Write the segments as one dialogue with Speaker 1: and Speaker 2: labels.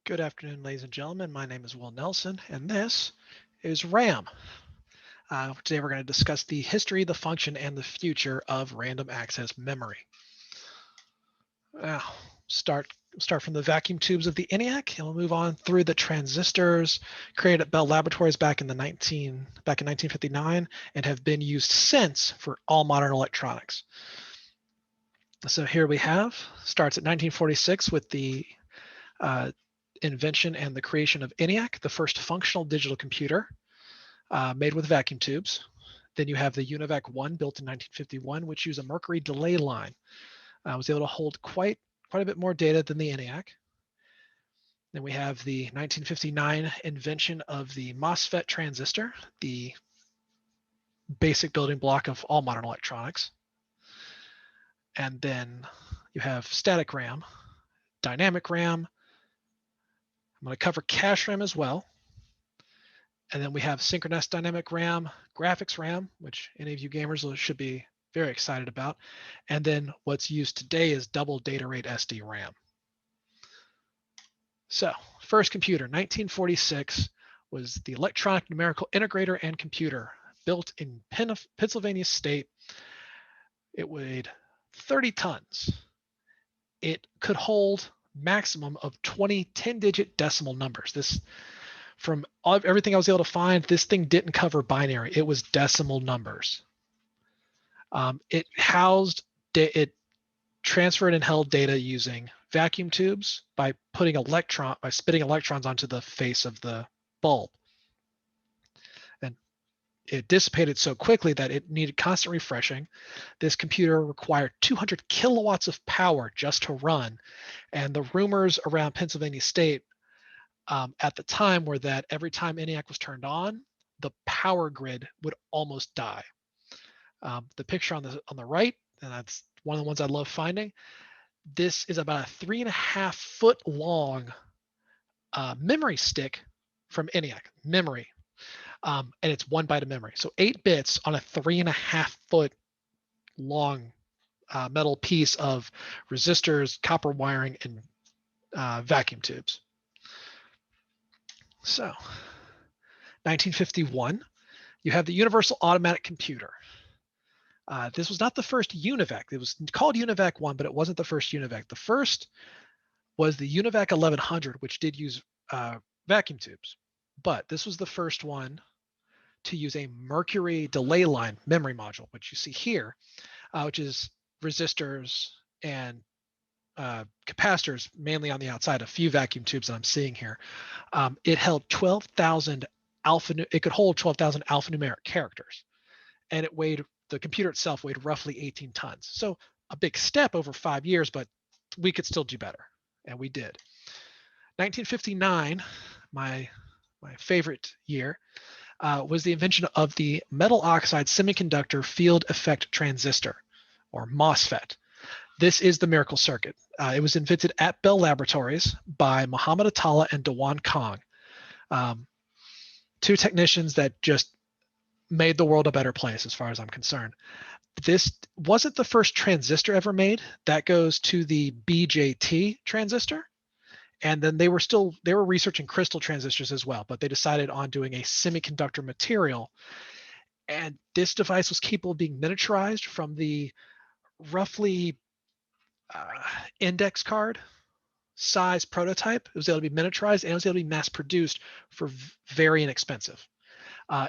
Speaker 1: Good afternoon, ladies and gentlemen. My name is Will Nelson, and this is RAM. Today we're going to discuss the history, the function, and the future of random access memory. Uh, start start from the vacuum tubes of the ENIAC, and we'll move on through the transistors created at Bell Laboratories back in 1959, and have been used since for all modern electronics. So here we have starts at 1946 with the uh, invention and the creation of ENIAC, the first functional digital computer made with vacuum tubes. Then you have the UNIVAC 1 built in 1951, which used a mercury delay line. Was able to hold quite a bit more data than the ENIAC. Then we have the 1959 invention of the MOSFET transistor, the basic building block of all modern electronics. And then you have static RAM, dynamic RAM. I'm going to cover cache RAM as well. And then we have synchronous dynamic RAM, graphics RAM, which any of you gamers should be very excited about. And then what's used today is double data rate SD RAM. So first computer, 1946, was the electronic numerical integrator and computer built in Pennsylvania State. It weighed 30 tons. It could hold maximum of 20 10-digit decimal numbers. This, from everything I was able to find, this thing didn't cover binary. It was decimal numbers. It transferred and held data using vacuum tubes by spitting electrons onto the face of the bulb. And it dissipated so quickly that it needed constant refreshing. This computer required 200 kilowatts of power just to run. And the rumors around Pennsylvania State at the time were that every time ENIAC was turned on, the power grid would almost die. The picture on the right, and that's one of the ones I love finding. This is about a 3.5 foot long memory stick from ENIAC memory, and it's 1 byte of memory. So 8 bits on a 3.5 foot long metal piece of resistors, copper wiring, and vacuum tubes. So 1951, you have the Universal Automatic Computer. This was not the first UNIVAC. It was called UNIVAC 1, but it wasn't the first UNIVAC. The first was the UNIVAC 1100, which did use vacuum tubes. But this was the first one to use a mercury delay line memory module, which you see here, which is resistors and capacitors mainly on the outside, a few vacuum tubes that I'm seeing here. It held 12,000 it could hold 12,000 alphanumeric characters, and the computer itself weighed roughly 18 tons. So a big step over 5 years, but we could still do better, and we did. 1959, my favorite year, was the invention of the metal oxide semiconductor field effect transistor, or MOSFET. This is the miracle circuit. It was invented at Bell Laboratories by Muhammad Attallah and Dewan Kong, two technicians that just made the world a better place as far as I'm concerned. This wasn't the first transistor ever made. That goes to the BJT transistor. And then they were researching crystal transistors as well, but they decided on doing a semiconductor material. And this device was capable of being miniaturized from the roughly index card size prototype. It was able to be miniaturized, and it was able to be mass produced for very inexpensive.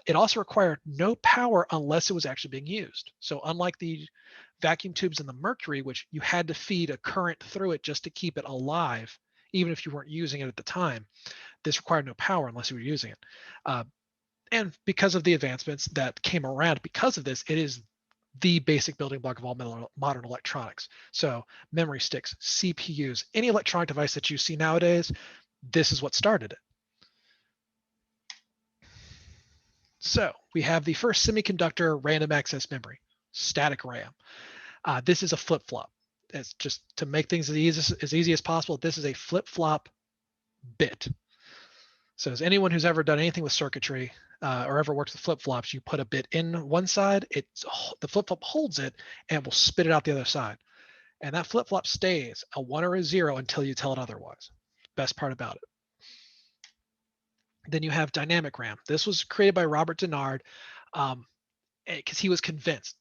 Speaker 1: It also required no power unless it was actually being used. So unlike the vacuum tubes and the mercury, which you had to feed a current through it just to keep it alive, even if you weren't using it at the time, this required no power unless you were using it. And because of the advancements that came around because of this, it is the basic building block of all modern electronics. So memory sticks, CPUs, any electronic device that you see nowadays, this is what started it. So we have the first semiconductor random access memory, static RAM. This is a flip-flop. It's just to make things as easy as possible. This is a flip-flop bit. So as anyone who's ever done anything with circuitry or ever worked with flip-flops, you put a bit in one side, the flip-flop holds it and will spit it out the other side. And that flip-flop stays a 1 or a 0 until you tell it otherwise. Best part about it. Then you have dynamic RAM. This was created by Robert Denard because he was convinced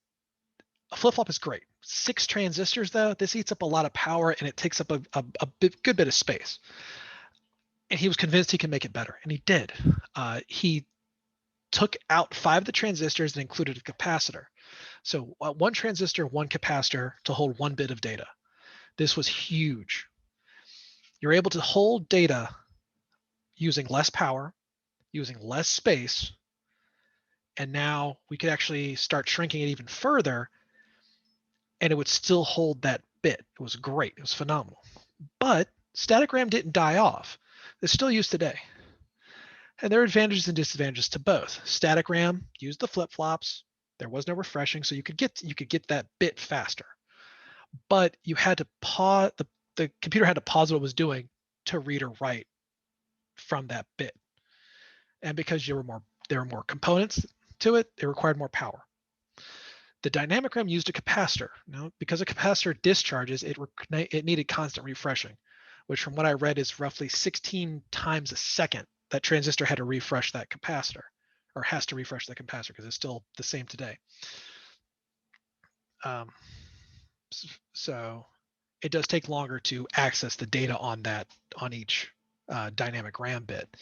Speaker 1: a flip-flop is great. 6 transistors though, this eats up a lot of power and it takes up a good bit of space. And he was convinced he can make it better, and he did. He took out 5 of the transistors and included a capacitor. So 1 transistor, 1 capacitor to hold 1 bit of data. This was huge. You're able to hold data using less power, using less space, and now we could actually start shrinking it even further, and it would still hold that bit. It was great. It was phenomenal. But static RAM didn't die off. It's still used today. And there are advantages and disadvantages to both. Static RAM used the flip-flops. There was no refreshing, so you could get that bit faster. But you had to pause the computer had to pause what it was doing to read or write from that bit. And because there were more components to it, it required more power. The dynamic RAM used a capacitor. Now, because a capacitor discharges, it needed constant refreshing, which from what I read is roughly 16 times a second that transistor had to refresh that capacitor, or has to refresh that capacitor because it's still the same today. So it does take longer to access the data on each dynamic RAM bit.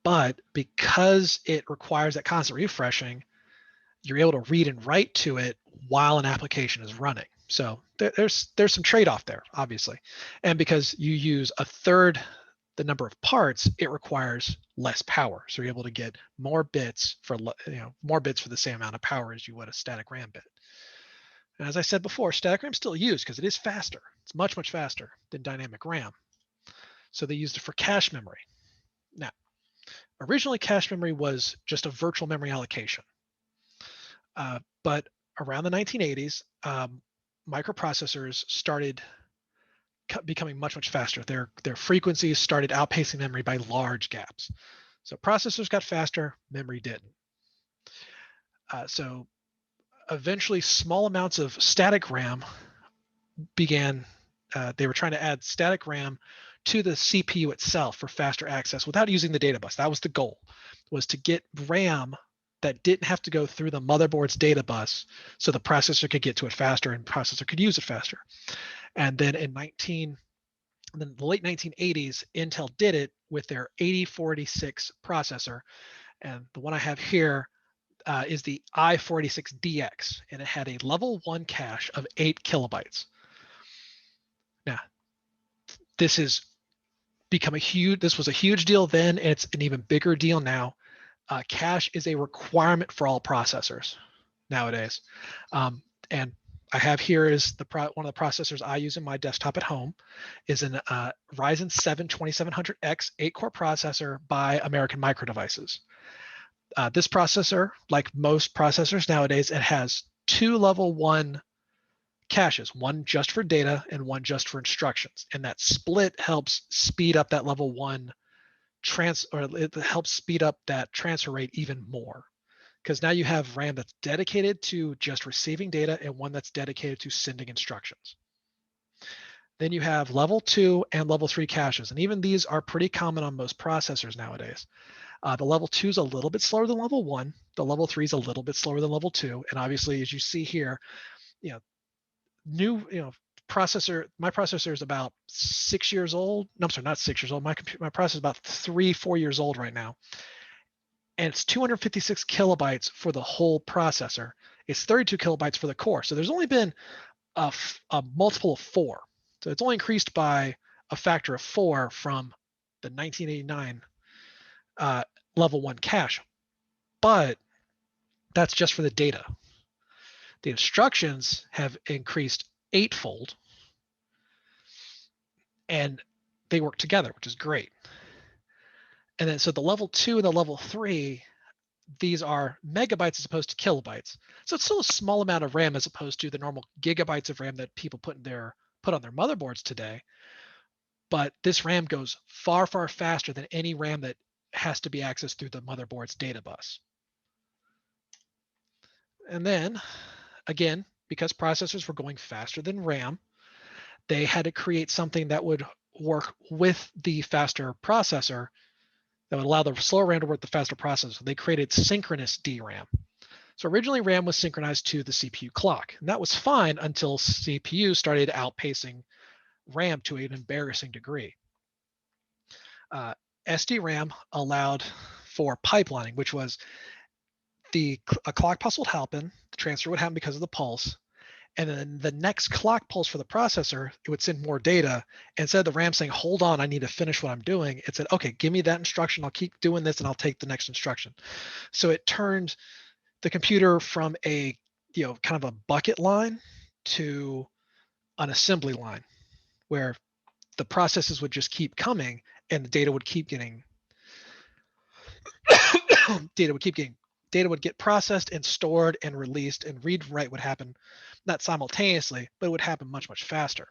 Speaker 1: But because it requires that constant refreshing, you're able to read and write to it while an application is running. So there's some trade-off there, obviously. And because you use a third the number of parts, it requires less power. So you're able to get more bits for the same amount of power as you would a static RAM bit. And as I said before, static RAM is still used because it is faster. It's much, much faster than dynamic RAM. So they used it for cache memory. Now, originally cache memory was just a virtual memory allocation. But around the 1980s, microprocessors started becoming much, much faster. Their frequencies started outpacing memory by large gaps. So processors got faster, memory didn't. So eventually, small amounts of static RAM began. They were trying to add static RAM to the CPU itself for faster access without using the data bus. That was the goal, was to get RAM that didn't have to go through the motherboard's data bus so the processor could get to it faster and processor could use it faster. And then in the late 1980s, Intel did it with their 8046 processor. And the one I have here is the i46DX, and it had a level 1 cache of 8 kilobytes. Now, this was a huge deal then, and it's an even bigger deal now. Cache is a requirement for all processors nowadays. And I have here is one of the processors I use in my desktop at home is an Ryzen 7 2700X 8-core processor by American Micro Devices. This processor, like most processors nowadays, it has 2 level 1 caches, one just for data and one just for instructions. And that split helps speed up that level 1 it helps speed up that transfer rate even more, because now you have RAM that's dedicated to just receiving data and one that's dedicated to sending instructions. Then you have level 2 and level 3 caches, and even these are pretty common on most processors nowadays. The level 2 is a little bit slower than level 1. The level 3 is a little bit slower than level 2. And obviously, as you see here, my processor is about 6 years old. No, I'm sorry, not 6 years old. My processor is about 3-4 years old right now. And it's 256 kilobytes for the whole processor. It's 32 kilobytes for the core. So there's only been a multiple of 4. So it's only increased by a factor of 4 from the 1989 level 1 cache. But that's just for the data. The instructions have increased 8-fold, and they work together, which is great. And then so the level 2 and the level 3, these are megabytes as opposed to kilobytes. So it's still a small amount of RAM as opposed to the normal gigabytes of RAM that people put on their motherboards today. But this RAM goes far, far faster than any RAM that has to be accessed through the motherboard's data bus. And then, again, because processors were going faster than RAM, they had to create something that would work with the faster processor that would allow the slower RAM to work the faster processor. They created synchronous DRAM. So originally RAM was synchronized to the CPU clock, and that was fine until CPU started outpacing RAM to an embarrassing degree. SDRAM allowed for pipelining, which was a clock pulse would happen, the transfer would happen because of the pulse, and then the next clock pulse for the processor, it would send more data. Instead of the RAM saying, hold on, I need to finish what I'm doing, it said, okay, give me that instruction, I'll keep doing this, and I'll take the next instruction. So it turned the computer from a kind of a bucket line to an assembly line where the processes would just keep coming and the data would keep getting data would get processed and stored and released, and read and write would happen not simultaneously, but it would happen much, much faster.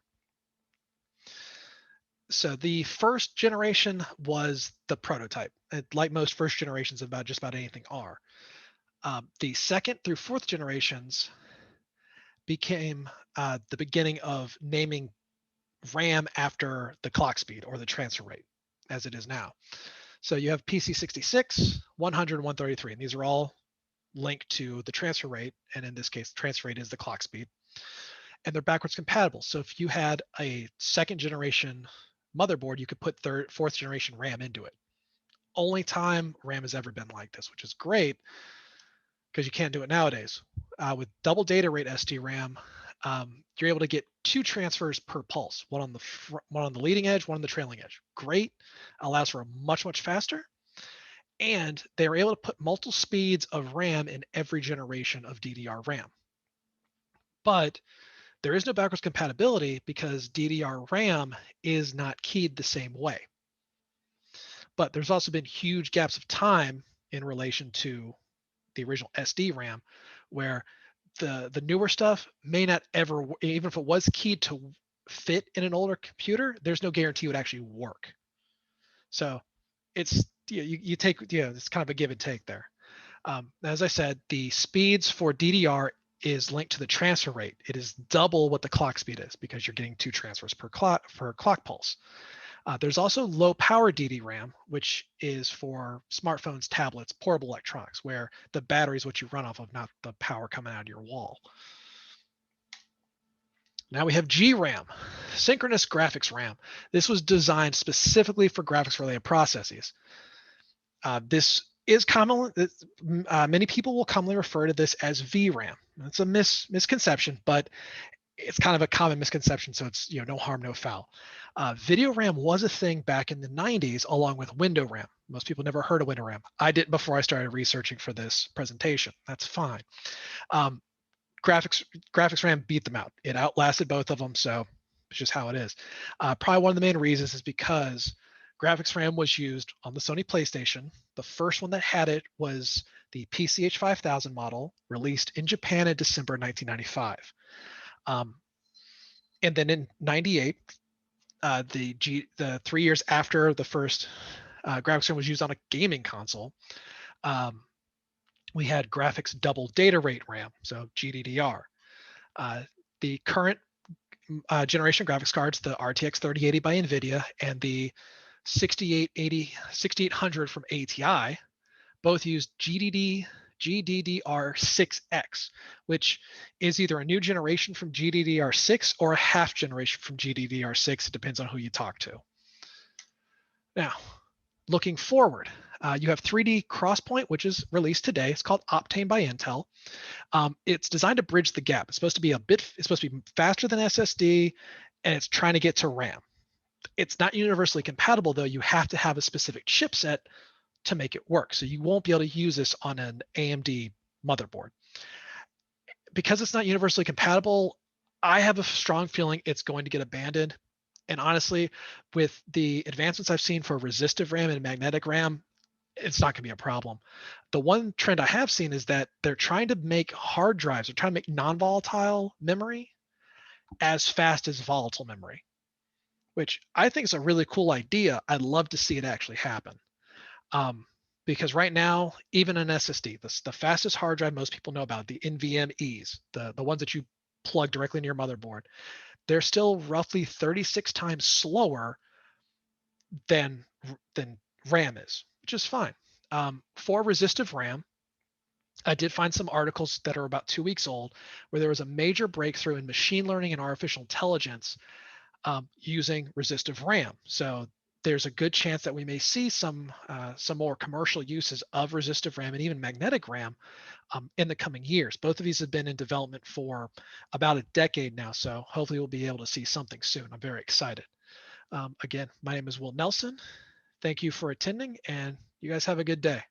Speaker 1: So the first generation was the prototype. Like most first generations of just about anything are. The second through fourth generations became the beginning of naming RAM after the clock speed or the transfer rate, as it is now. So you have PC66, 100, 133, and these are all linked to the transfer rate, and in this case, the transfer rate is the clock speed, and they're backwards compatible. So if you had a second generation motherboard, you could put fourth generation RAM into it. Only time RAM has ever been like this, which is great because you can't do it nowadays. With double data rate SDRAM, you're able to get 2 transfers per pulse, one on the leading edge, one on the trailing edge. Great, allows for a much, much faster. And they were able to put multiple speeds of RAM in every generation of DDR RAM. But there is no backwards compatibility because DDR RAM is not keyed the same way. But there's also been huge gaps of time in relation to the original SD RAM, where the newer stuff may not ever, even if it was keyed to fit in an older computer, there's no guarantee it would actually work. So it's you take it's kind of a give and take there. As I said, the speeds for DDR is linked to the transfer rate. It is double what the clock speed is because you're getting 2 transfers per clock pulse. There's also low power DDRAM, which is for smartphones, tablets, portable electronics, where the battery is what you run off of, not the power coming out of your wall. Now we have GRAM, synchronous graphics RAM. This was designed specifically for graphics related processes. This is common. Many people will commonly refer to this as VRAM. It's a misconception, but it's kind of a common misconception, so it's no harm, no foul. Video RAM was a thing back in the 90s, along with window RAM. Most people never heard of window RAM. I didn't before I started researching for this presentation. That's fine. Graphics RAM beat them out. It outlasted both of them, so it's just how it is. Probably one of the main reasons is because graphics RAM was used on the Sony PlayStation. The first one that had it was the PCH 5000 model, released in Japan in December 1995. And then in 98, the 3 years after the first graphics RAM was used on a gaming console, we had graphics double data rate RAM, so GDDR. The current generation graphics cards, the RTX 3080 by NVIDIA and the 6800 from ATI, both use GDDR6X, which is either a new generation from GDDR6 or a half generation from GDDR6. It depends on who you talk to. Now, looking forward, you have 3D Crosspoint, which is released today. It's called Optane by Intel. It's designed to bridge the gap. It's supposed to be faster than SSD, and it's trying to get to RAM. It's not universally compatible, though. You have to have a specific chipset to make it work. So you won't be able to use this on an AMD motherboard. Because it's not universally compatible, I have a strong feeling it's going to get abandoned. And honestly, with the advancements I've seen for resistive RAM and magnetic RAM, it's not going to be a problem. The one trend I have seen is that they're trying to make hard drives, they're trying to make non-volatile memory as fast as volatile memory, which I think is a really cool idea. I'd love to see it actually happen. Because right now, even an SSD, the fastest hard drive most people know about, the NVMe's, the ones that you plug directly into your motherboard, they're still roughly 36 times slower than RAM is. which is fine. For resistive RAM, I did find some articles that are about 2 weeks old where there was a major breakthrough in machine learning and artificial intelligence using resistive RAM. So there's a good chance that we may see some more commercial uses of resistive RAM and even magnetic RAM in the coming years. Both of these have been in development for about a decade now, so hopefully we'll be able to see something soon. I'm very excited. Again, my name is Will Nelson. Thank you for attending, and you guys have a good day.